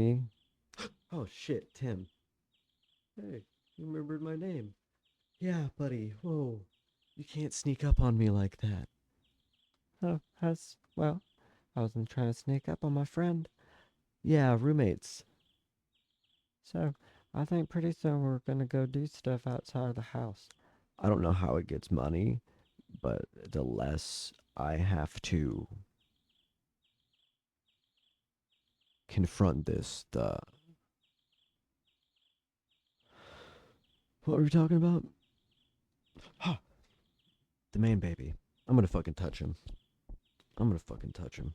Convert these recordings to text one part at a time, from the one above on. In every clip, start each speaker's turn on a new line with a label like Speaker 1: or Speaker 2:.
Speaker 1: Me? Oh shit, Tim. Hey, you remembered my name. Yeah, buddy. Whoa. You can't sneak up on me like that. Oh, well, I wasn't trying to sneak up on my friend. Yeah, roommates. So, I think pretty soon we're gonna go do stuff outside of the house. I don't know how it gets money, but the less I have to confront this, the. What were we talking about? Huh, the man baby. I'm gonna fucking touch him. I'm gonna fucking touch him.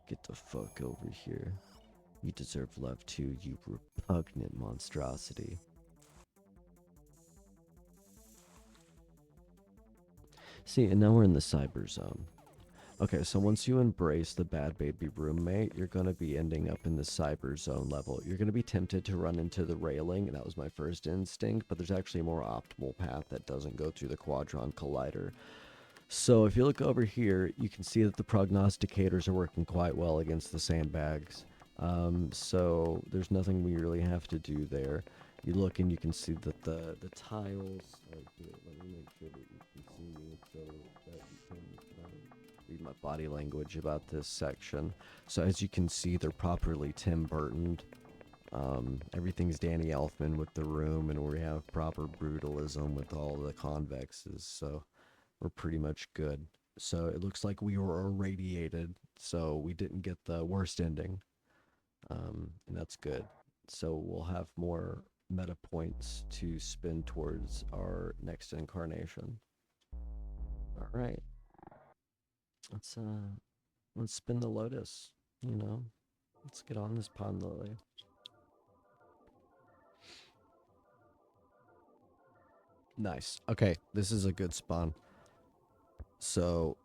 Speaker 1: Get the fuck over here. You deserve love too, you repugnant monstrosity. See, and now we're in the cyber zone. Okay, so once you embrace the bad baby roommate, you're gonna be ending up in the cyber zone level. You're gonna be tempted to run into the railing, and that was my first instinct, but there's actually a more optimal path that doesn't go through the Quadron Collider. So if you look over here, you can see that the prognosticators are working quite well against the sandbags. So there's nothing we really have to do there. You look and you can see that the tiles. Here, let me make sure that you can see me so that you can read my body language about this section. So as you can see, they're properly Tim Burtoned. Everything's Danny Elfman with the room, and we have proper brutalism with all the convexes. So we're pretty much good. So it looks like we were irradiated, so we didn't get the worst ending, and that's good. So we'll have more meta points to spin towards our next incarnation. All right, let's uh, let's spin the lotus. You know, let's get on this pond lily. Nice. Okay, this is a good spawn. So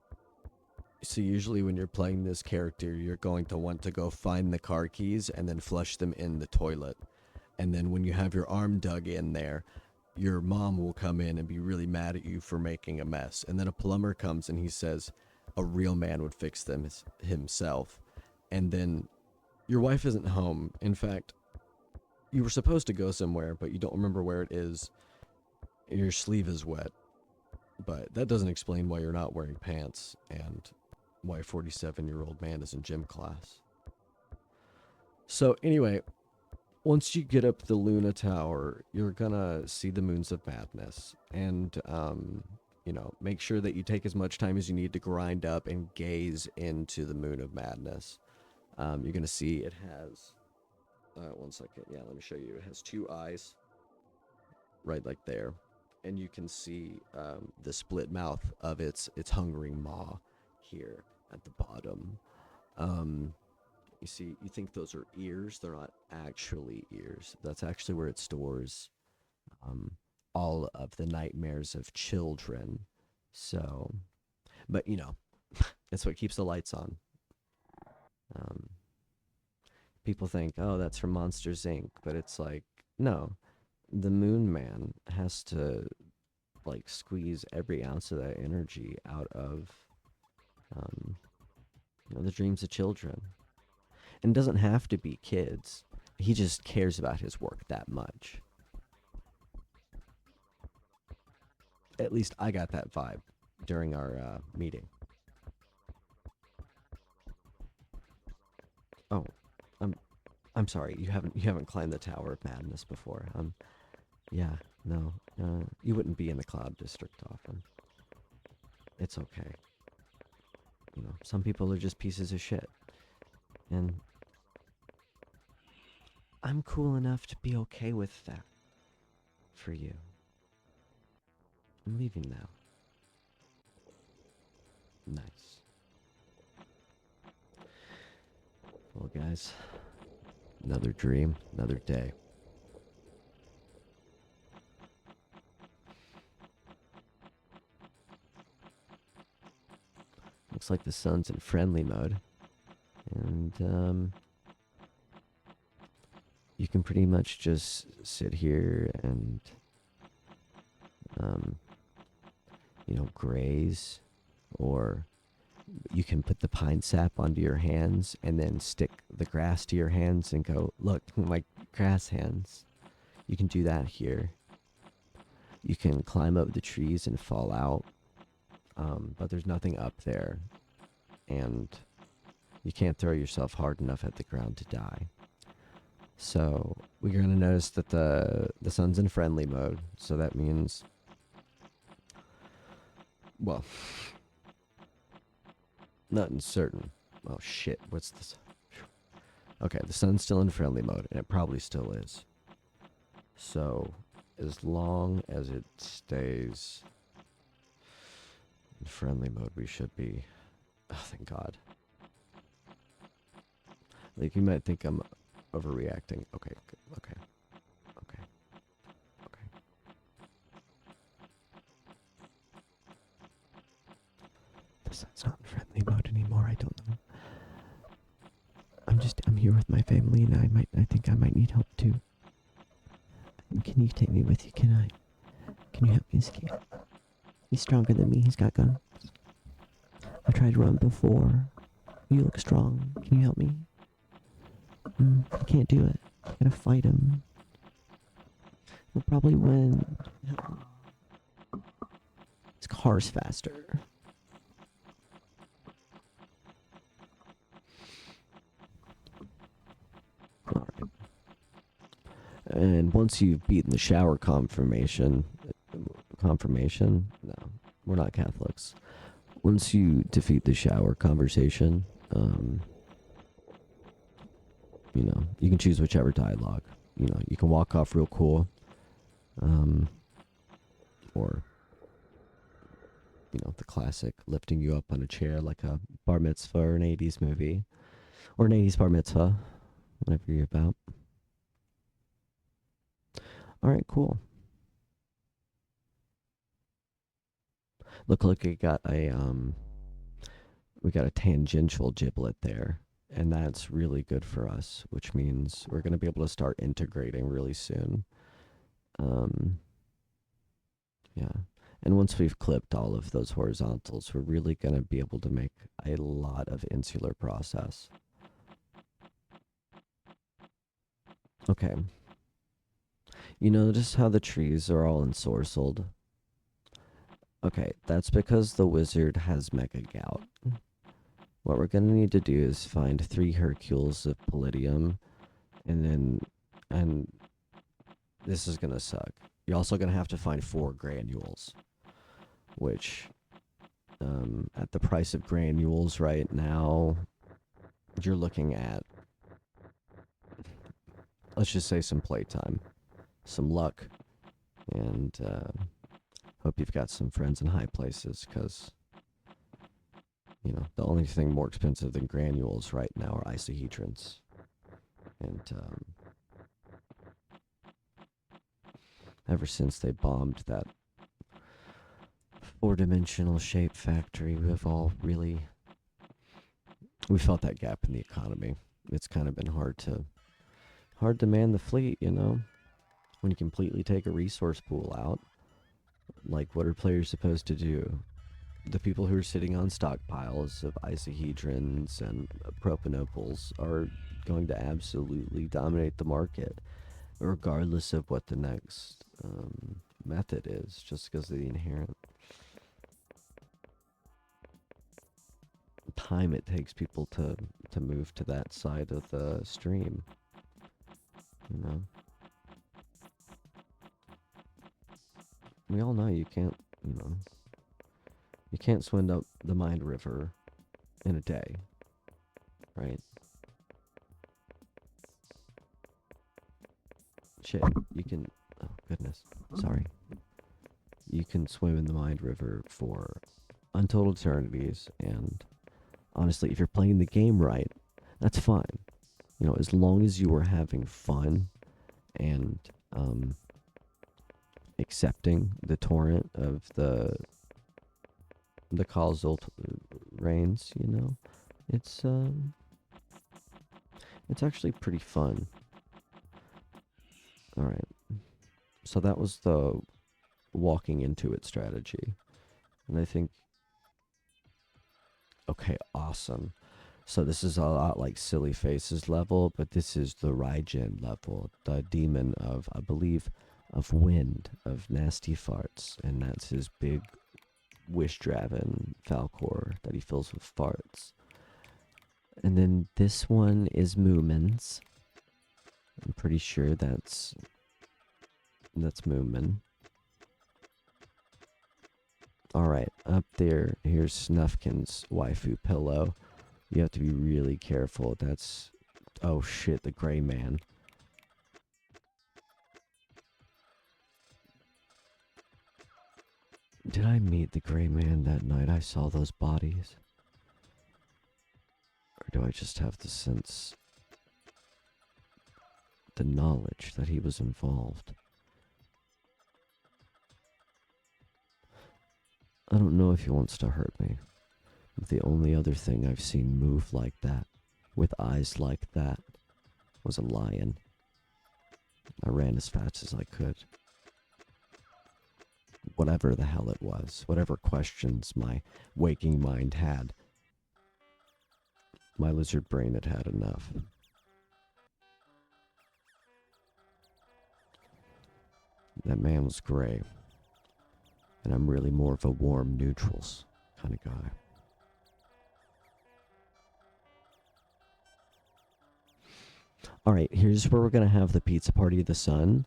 Speaker 1: usually when you're playing this character, you're going to want to go find the car keys and then flush them in the toilet. And then when you have your arm dug in there, your mom will come in and be really mad at you for making a mess. And then a plumber comes and he says a real man would fix them himself. And then your wife isn't home. In fact, you were supposed to go somewhere, but you don't remember where it is. And your sleeve is wet. But that doesn't explain why you're not wearing pants and why a 47-year-old man is in gym class. So anyway, once you get up the Luna Tower, you're gonna see the Moons of Madness, and make sure that you take as much time as you need to grind up and gaze into the Moon of Madness. You're gonna see it has. One second. Yeah, let me show you. It has two eyes, right like there, and you can see the split mouth of its hungering maw here at the bottom. You see, you think those are ears. They're not actually ears. That's actually where it stores um, all of the nightmares of children. So, but that's what keeps the lights on. Um, People think, oh, that's from Monsters Inc., but it's like, no, the Moon Man has to like squeeze every ounce of that energy out of um, the dreams of children. And it doesn't have to be kids. He just cares about his work that much. At least I got that vibe during our meeting. Oh, I'm I'm sorry. You haven't climbed the Tower of Madness before. Yeah, no, you wouldn't be in the Cloud District often. It's okay. Some people are just pieces of shit, and I'm cool enough to be okay with that. For you, I'm leaving now. Nice. Well, guys, another dream, another day. Looks like the sun's in friendly mode, and you can pretty much just sit here and um, graze, or you can put the pine sap onto your hands and then stick the grass to your hands and go, look, my grass hands. You can do that here. You can climb up the trees and fall out, but there's nothing up there, and you can't throw yourself hard enough at the ground to die. So we're going to notice that the sun's in friendly mode, so that means, well, nothing certain. Oh shit, what's this? Okay, the sun's still in friendly mode, and it probably still is. So as long as it stays in friendly mode, we should be. Oh, thank God. Like, you might think I'm overreacting. Okay, okay, okay, okay. The sun's not in friendly mode anymore. I don't know. I'm here with my family, and I think I might need help too. Can you take me with you? Can you help me escape? He's stronger than me. He's got guns. I tried to run before. You look strong. Can you help me? I can't do it. I gotta fight him. We'll probably win. His car's faster. Alright. And once you've beaten the shower confirmation, no, we're not Catholics. Once you defeat the shower conversation, you know, you can choose whichever dialogue. You know, you can walk off real cool, or, you know, the classic lifting you up on a chair like a bar mitzvah or an 80s movie, or an 80s bar mitzvah, whatever you're about. Alright, cool. Look, we got a tangential giblet there, and that's really good for us, which means we're going to be able to start integrating really soon. Yeah. And once we've clipped all of those horizontals, we're really going to be able to make a lot of insular process. Okay. You notice how the trees are all ensorcelled? Okay, that's because the wizard has Mega Gout. What we're going to need to do is find 3 Hercules of Palladium, and this is going to suck. You're also going to have to find 4 granules, which, at the price of granules right now, you're looking at, let's just say, some playtime, some luck, and hope you've got some friends in high places, because, you know, the only thing more expensive than granules right now are isohedrons. And ever since they bombed that 4-dimensional shape factory, we felt that gap in the economy. It's kind of been hard to man the fleet, you know, when you completely take a resource pool out. Like, what are players supposed to do? The people who are sitting on stockpiles of isohedrons and propanopals are going to absolutely dominate the market, regardless of what the next method is, just because of the inherent time it takes people to move to that side of the stream, you know? We all know you can't swim up the Mind River in a day, right? Shit, you can, oh goodness, sorry. You can swim in the Mind River for untold eternities, and honestly, if you're playing the game right, that's fine. You know, as long as you are having fun and accepting the torrent of the causal rains, you know, it's actually pretty fun. All right, so that was the walking into it strategy, and I think, okay, awesome. So this is a lot like Silly Faces level, but this is the Raijin level, the demon of, I believe, of wind, of nasty farts, and that's his big wish-driven Falcor that he fills with farts. And then this one is Moomin's. I'm pretty sure that's Moomin. Alright, up there, here's Snufkin's waifu pillow. You have to be really careful. That's... oh shit, the gray man. Did I meet the gray man that night I saw those bodies? Or do I just have the sense... the knowledge that he was involved? I don't know if he wants to hurt me. The only other thing I've seen move like that, with eyes like that, was a lion. I ran as fast as I could. Whatever the hell it was, whatever questions my waking mind had, my lizard brain had had enough. That man was gray, and I'm really more of a warm neutrals kind of guy. Alright, here's where we're going to have the pizza party of the sun.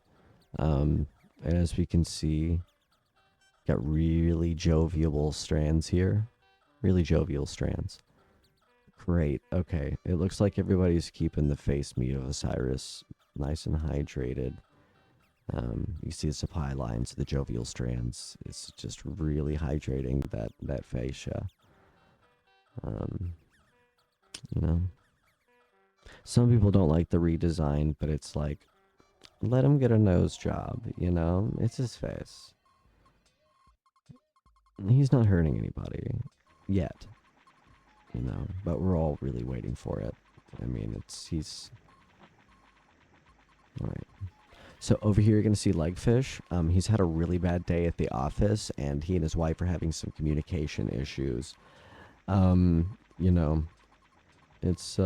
Speaker 1: And as we can see, got really jovial strands here. Really jovial strands. Great, okay. It looks like everybody's keeping the face meat of Osiris nice and hydrated. You see the supply lines of the jovial strands. It's just really hydrating that fascia. You know, some people don't like the redesign, but it's like, let him get a nose job, you know? It's his face. He's not hurting anybody yet, you know, but we're all really waiting for it. I mean, he's... Alright. So over here you're going to see Legfish. He's had a really bad day at the office, and he and his wife are having some communication issues. You know, it's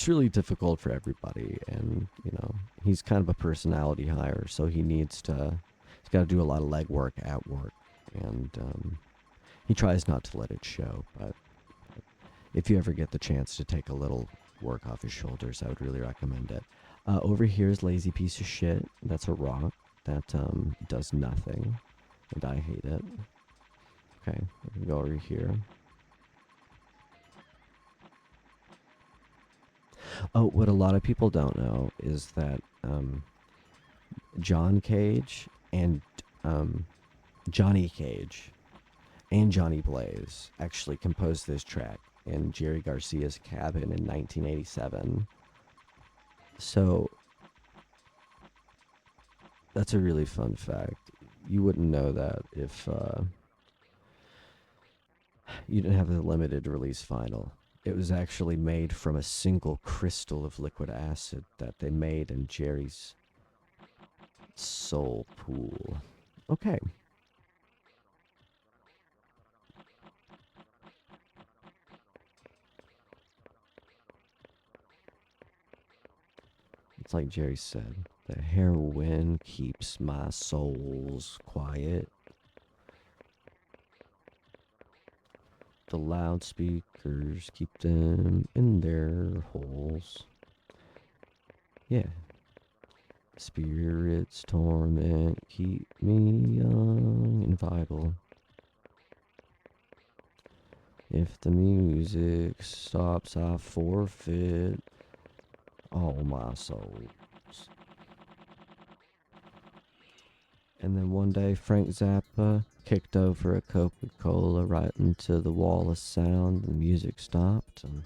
Speaker 1: really difficult for everybody, and, you know, he's kind of a personality hire, so he's got to do a lot of legwork at work, and he tries not to let it show, but if you ever get the chance to take a little work off his shoulders, I would really recommend it. Over here is Lazy Piece of Shit. That's a rock that does nothing, and I hate it. Okay, we can go over here. Oh, what a lot of people don't know is that John Cage and Johnny Cage and Johnny Blaze actually composed this track in Jerry Garcia's cabin in 1987. So, that's a really fun fact. You wouldn't know that if you didn't have the limited release vinyl. It was actually made from a single crystal of liquid acid that they made in Jerry's soul pool. Okay. It's like Jerry said, the heroin keeps my souls quiet. The loudspeakers keep them in their holes. Yeah. Spirits torment keep me young and vital. If the music stops, I forfeit all my souls. And then one day Frank Zappa kicked over a Coca-Cola right into the wall of sound, and the music stopped, and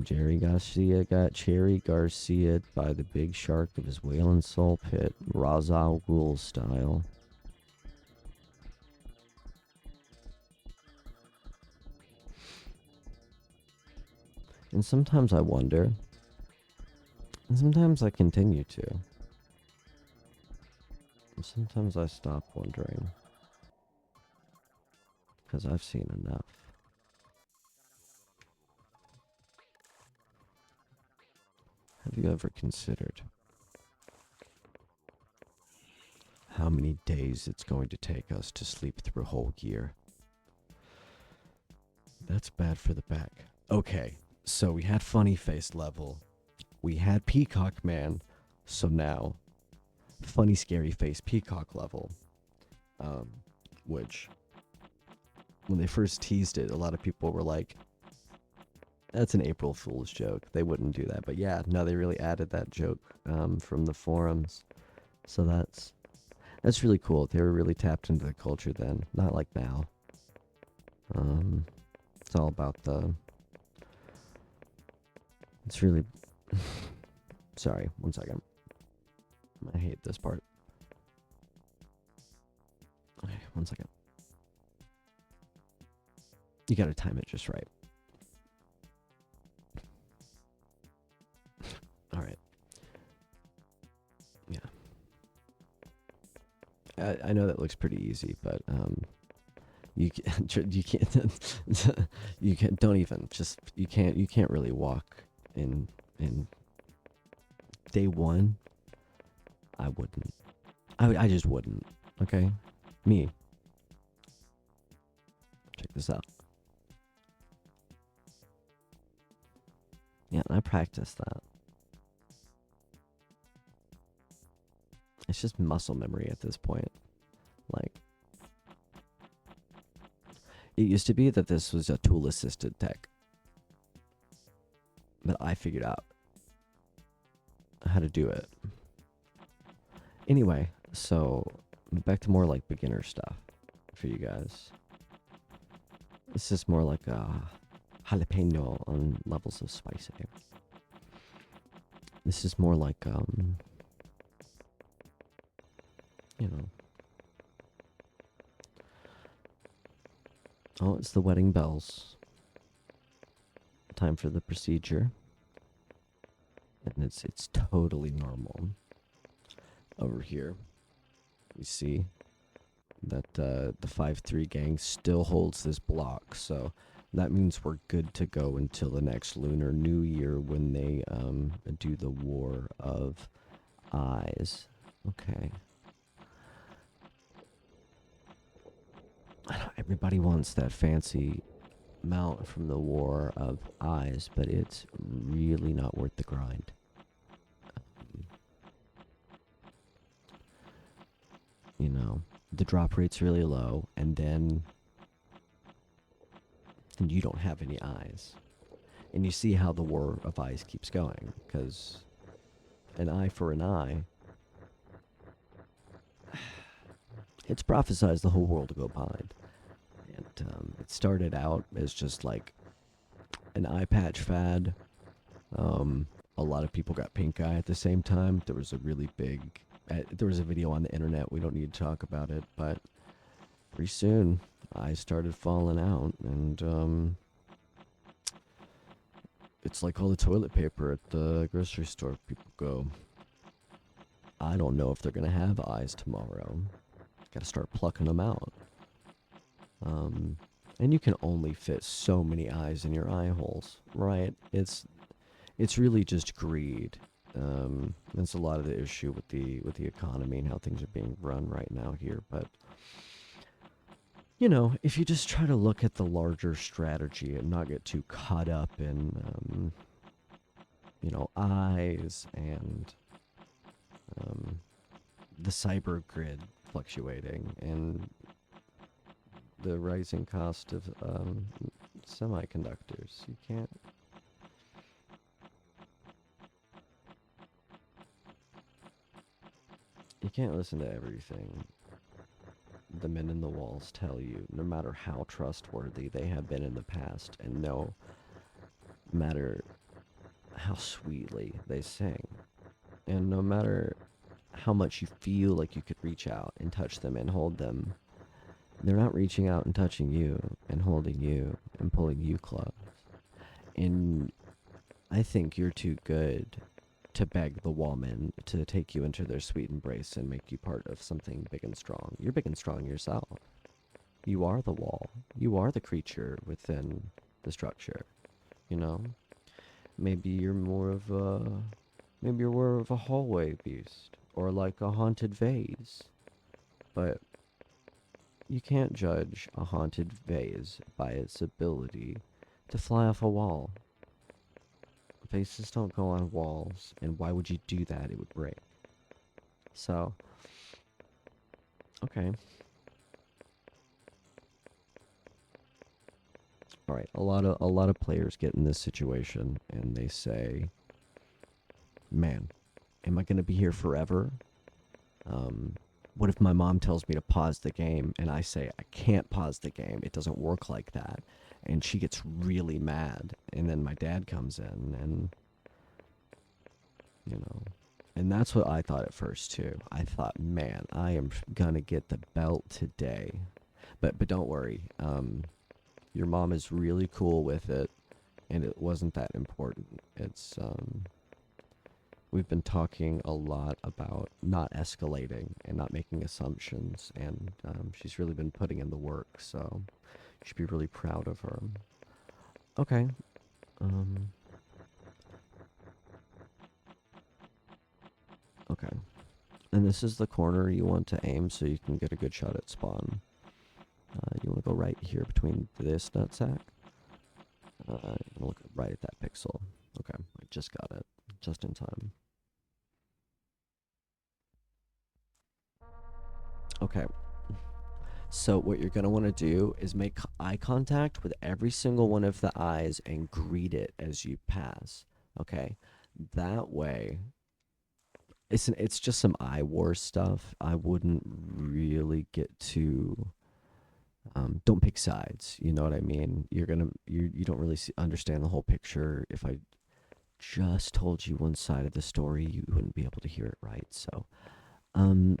Speaker 1: Jerry Garcia got Cherry Garcia'd by the big shark of his wailing soul pit, Ra's al Ghul style. And sometimes I wonder, and sometimes I continue to. And sometimes I stop wondering. Because I've seen enough. Have you ever considered how many days it's going to take us to sleep through a whole year? That's bad for the back. Okay, so we had Funny Face level. We had Peacock Man. So now, Funny Scary Face Peacock level. Which, when they first teased it, a lot of people were like, that's an April Fool's joke. They wouldn't do that. But yeah, no, they really added that joke from the forums. So that's really cool. They were really tapped into the culture then. Not like now. It's all about it's really... Sorry, one second. I hate this part. Okay, one second. You gotta time it just right. Alright. Yeah. I know that looks pretty easy, but you can't you can't really walk in day one. I wouldn't. I just wouldn't. Okay? Me. Check this out. Yeah, and I practice that. It's just muscle memory at this point. Like, it used to be that this was a tool-assisted tech. But I figured out how to do it. Anyway, so back to more like beginner stuff for you guys. This is more like a jalapeno on levels of spicy. This is more like, you know. Oh, it's the wedding bells. Time for the procedure. And it's totally normal. Over here, we see that the 5-3 gang still holds this block, so that means we're good to go until the next Lunar New Year when they do the War of Eyes. Okay. I know everybody wants that fancy mount from the War of Eyes, but it's really not worth the grind. You know, the drop rate's really low, and then you don't have any eyes. And you see how the War of Eyes keeps going, because an eye for an eye, it's prophesized the whole world will go blind. And it started out as just like an eye patch fad. A lot of people got pink eye at the same time. There was a really big... there was a video on the internet. We don't need to talk about it, but pretty soon eyes started falling out, and it's like all the toilet paper at the grocery store. People go, I don't know if they're gonna have eyes tomorrow. Gotta start plucking them out. And you can only fit so many eyes in your eye holes, right? It's really just greed. That's a lot of the issue with the economy and how things are being run right now here. But you know, if you just try to look at the larger strategy and not get too caught up in you know, eyes and the cyber grid fluctuating and the rising cost of semiconductors, you can't listen to everything the men in the walls tell you, no matter how trustworthy they have been in the past, and no matter how sweetly they sing, and no matter how much you feel like you could reach out and touch them and hold them. They're not reaching out and touching you and holding you and pulling you close. And I think you're too good to beg the wallmen to take you into their sweet embrace and make you part of something big and strong. You're big and strong yourself. You are the wall. You are the creature within the structure. You know? Maybe you're more of a Maybe you're aware of a hallway beast, or like a haunted vase. But you can't judge a haunted vase by its ability to fly off a wall. Vases don't go on walls, and why would you do that? It would break. So, okay. All right, a lot of players get in this situation and they say, "Man, am I going to be here forever? What if my mom tells me to pause the game and I say I can't pause the game? It doesn't work like that." And she gets really mad, and then my dad comes in and you know, and that's what I thought at first too. I thought, "Man, I am going to get the belt today." But don't worry. Your mom is really cool with it, and it wasn't that important. It's we've been talking a lot about not escalating and not making assumptions, and she's really been putting in the work, so you should be really proud of her. Okay. Um, okay. And this is the corner you want to aim so you can get a good shot at spawn. You want to go right here between this nutsack. You want to look right at that pixel. Okay, I just got it. Just in time. Okay. So what you're going to want to do is make eye contact with every single one of the eyes and greet it as you pass. Okay? That way, it's just some eye war stuff. I wouldn't really get too don't pick sides, you know what I mean? You don't really understand the whole picture. If I just told you one side of the story, you wouldn't be able to hear it right. So, um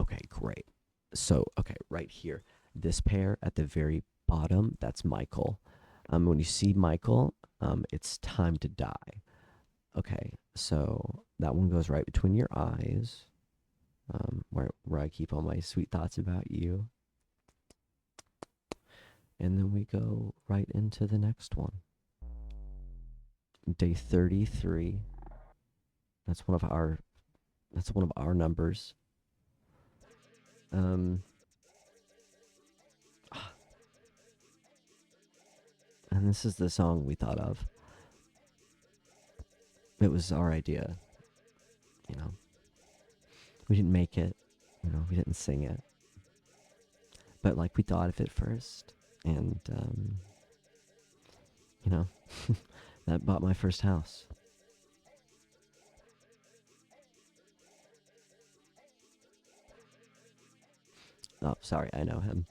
Speaker 1: okay, great. So, okay, right here, this pair at the very bottom, that's Michael. When you see Michael, it's time to die. Okay, so that one goes right between your eyes, where I keep all my sweet thoughts about you. And then we go right into the next one. Day 33. That's one of our numbers. Um and this is the song we thought of. It was our idea, you know. We didn't make it, you know, we didn't sing it. But like we thought of it first, and you know, that bought my first house. Oh, sorry, I know him.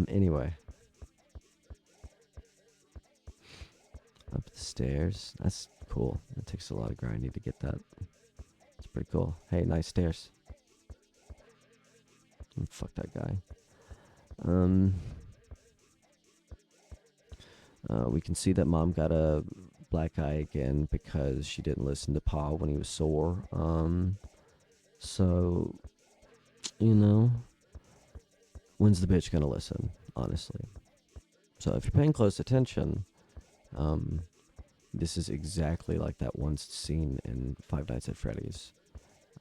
Speaker 1: Anyway, up the stairs. That's cool. It takes a lot of grinding to get that. It's pretty cool. Hey, nice stairs. Fuck that guy. We can see that mom got a black eye again because she didn't listen to Pa when he was sore. So, you know, when's the bitch gonna listen, honestly? So if you're paying close attention, this is exactly like that one scene in Five Nights at Freddy's.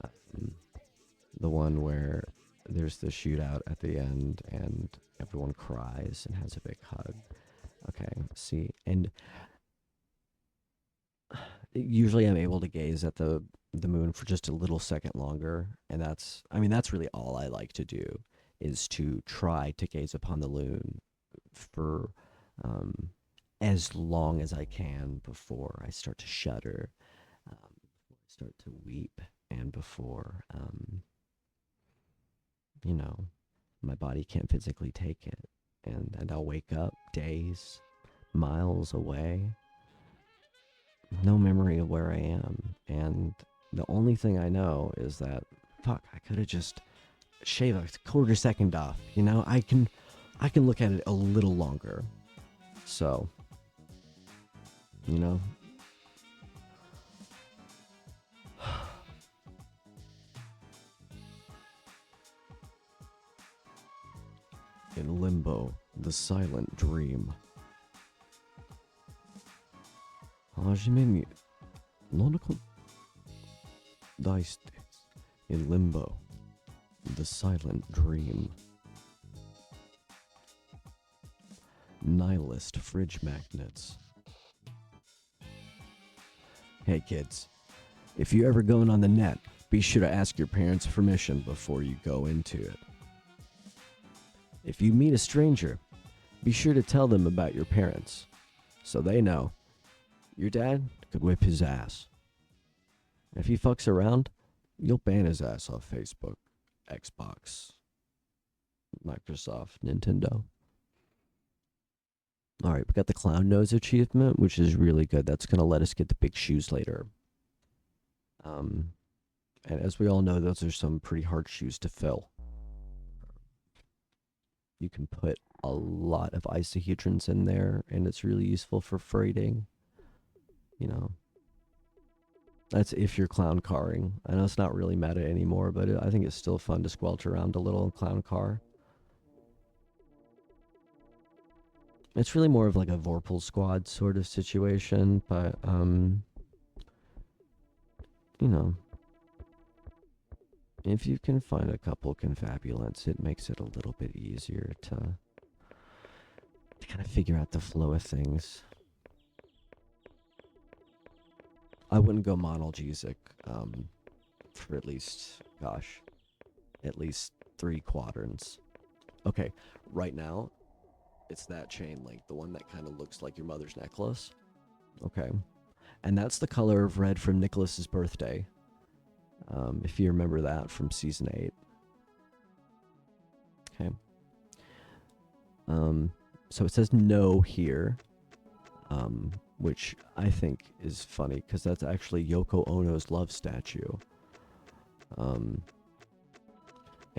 Speaker 1: Um, the one where there's the shootout at the end and everyone cries and has a big hug. Okay, see, and usually I'm able to gaze at the moon for just a little second longer, and that's really all I like to do, is to try to gaze upon the moon for um, as long as I can before I start to shudder, before I start to weep, and before you know, my body can't physically take it, and I'll wake up days, miles away, no memory of where I am, and the only thing I know is that, fuck, I could have just shaved a quarter second off. You know, I can look at it a little longer. So, you know, in limbo, the silent dream. Hajime Logical dice in limbo. The silent dream. Nihilist fridge magnets. Hey kids, if you're ever going on the net, be sure to ask your parents' permission before you go into it. If you meet a stranger, be sure to tell them about your parents, so they know your dad could whip his ass. If he fucks around, you'll ban his ass off Facebook, Xbox, Microsoft, Nintendo. Alright, we got the Clown Nose achievement, which is really good. That's going to let us get the big shoes later. And as we all know, those are some pretty hard shoes to fill. You can put a lot of isohedrons in there, and it's really useful for freighting. You know, that's if you're clown carring. I know it's not really meta anymore, but I think it's still fun to squelch around a little clown car. It's really more of like a Vorpal squad sort of situation, but, you know, if you can find a couple confabulants, it makes it a little bit easier to kind of figure out the flow of things. I wouldn't go monalgesic for at least 3 quadrants. Okay, right now, it's that chain link, the one that kind of looks like your mother's necklace. Okay. And that's the color of red from Nicholas's birthday. If you remember that from season 8. Okay. So it says no here, which I think is funny because that's actually Yoko Ono's love statue. And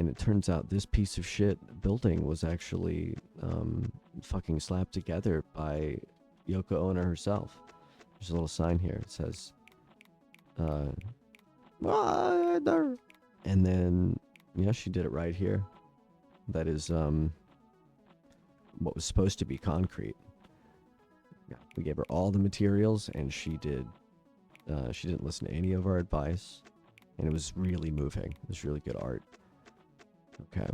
Speaker 1: it turns out this piece of shit building was actually fucking slapped together by Yoko Ono herself. There's a little sign here. It says, and then, yeah, she did it right here. That is what was supposed to be concrete. Yeah, we gave her all the materials, and she didn't listen to any of our advice, and it was really moving. It was really good art. Okay.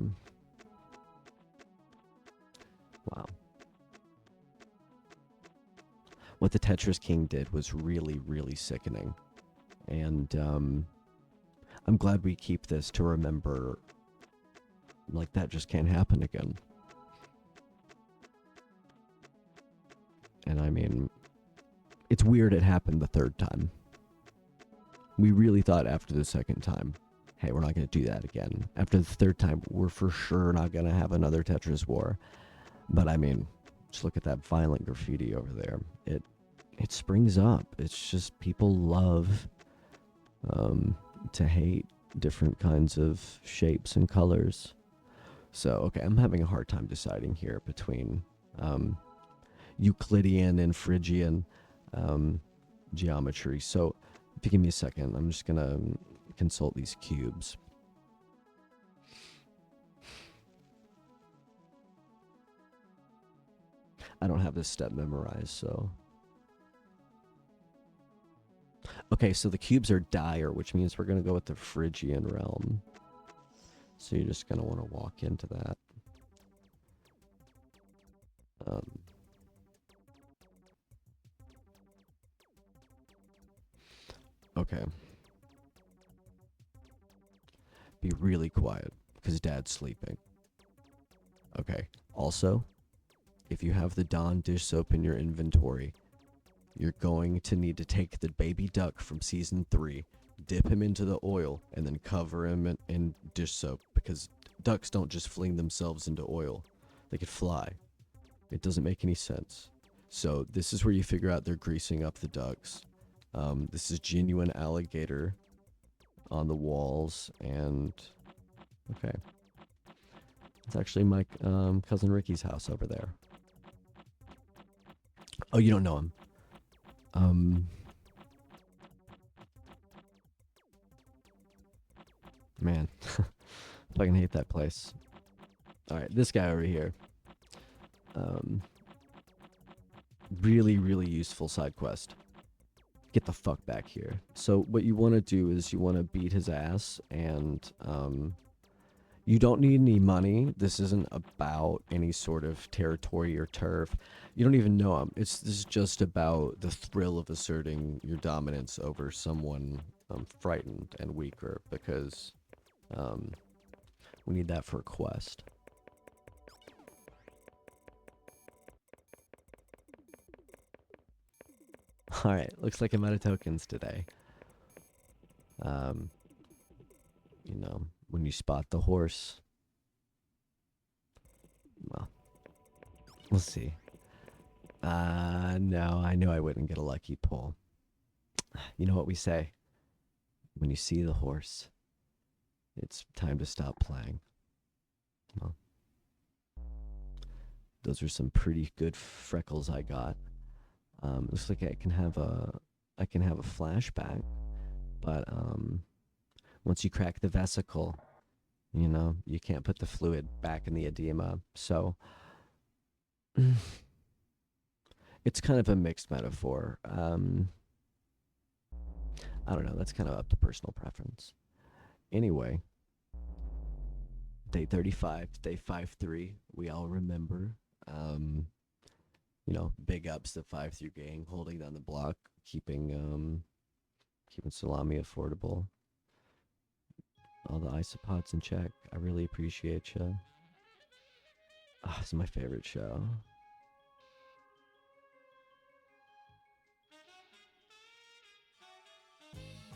Speaker 1: Wow. What the Tetris King did was really, really sickening. And I'm glad we keep this to remember, like, that just can't happen again. And I mean, it's weird it happened the 3rd time. We really thought after the 2nd time, hey, we're not going to do that again. After the 3rd time, we're for sure not going to have another Tetris war. But I mean, just look at that violent graffiti over there. It springs up. It's just people love to hate different kinds of shapes and colors. So, okay, I'm having a hard time deciding here between Euclidean and Phrygian geometry. So, if you give me a second, I'm just going to consult these cubes. I don't have this step memorized, so... Okay, so the cubes are dire, which means we're going to go with the Phrygian realm. So you're just going to want to walk into that. Okay. Be really quiet, because Dad's sleeping. Okay. Also, if you have the Dawn dish soap in your inventory, you're going to need to take the baby duck from season 3, dip him into the oil, and then cover him in dish soap, because ducks don't just fling themselves into oil. They could fly. It doesn't make any sense. So this is where you figure out they're greasing up the ducks. This is genuine alligator on the walls, and okay. It's actually my cousin Ricky's house over there. Oh, you don't know him. Man, fucking hate that place. Alright, this guy over here. Really, really useful side quest. get the fuck back here. So what you want to do is you want to beat his ass, and you don't need any money. This isn't about any sort of territory or turf. You don't even know him. This is just about the thrill of asserting your dominance over someone frightened and weaker, because we need that for a quest. Alright, looks like I'm out of tokens today. You know, when you spot the horse, well, we'll see. No, I knew I wouldn't get a lucky pull. You know what we say? When you see the horse, it's time to stop playing. Well, those are some pretty good freckles I got. Looks like I can have a flashback, but once you crack the vesicle, you know, you can't put the fluid back in the edema. So it's kind of a mixed metaphor. I don't know. That's kind of up to personal preference. Anyway, day 35, day 5-3. We all remember. You know, big ups to 5-3 gang, holding down the block, keeping salami affordable. All the isopods in check. I really appreciate you. Oh, this is my favorite show.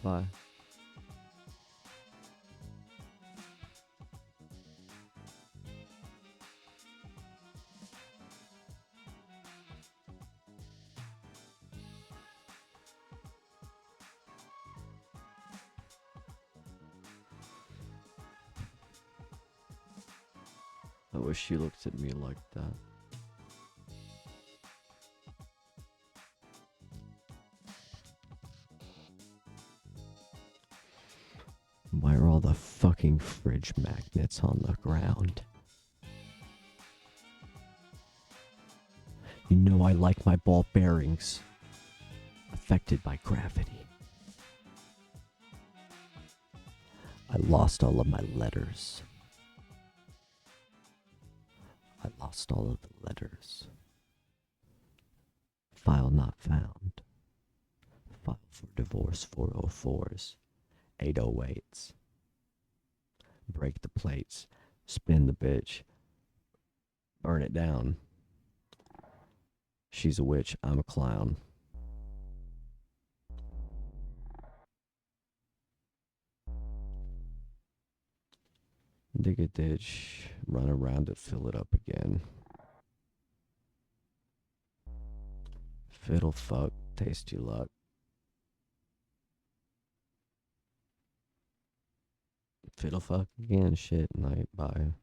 Speaker 1: Bye. I wish she looked at me like that. Why are all the fucking fridge magnets on the ground? You know I like my ball bearings affected by gravity. I lost all of my letters. I lost all of the letters. File not found. File for divorce 404s. 808s. Break the plates. Spin the bitch. Burn it down. She's a witch. I'm a clown. Dig a ditch. Run around it. Fill it up again. Fiddle fuck. Taste your luck. Fiddle fuck again. Shit. Night. Bye.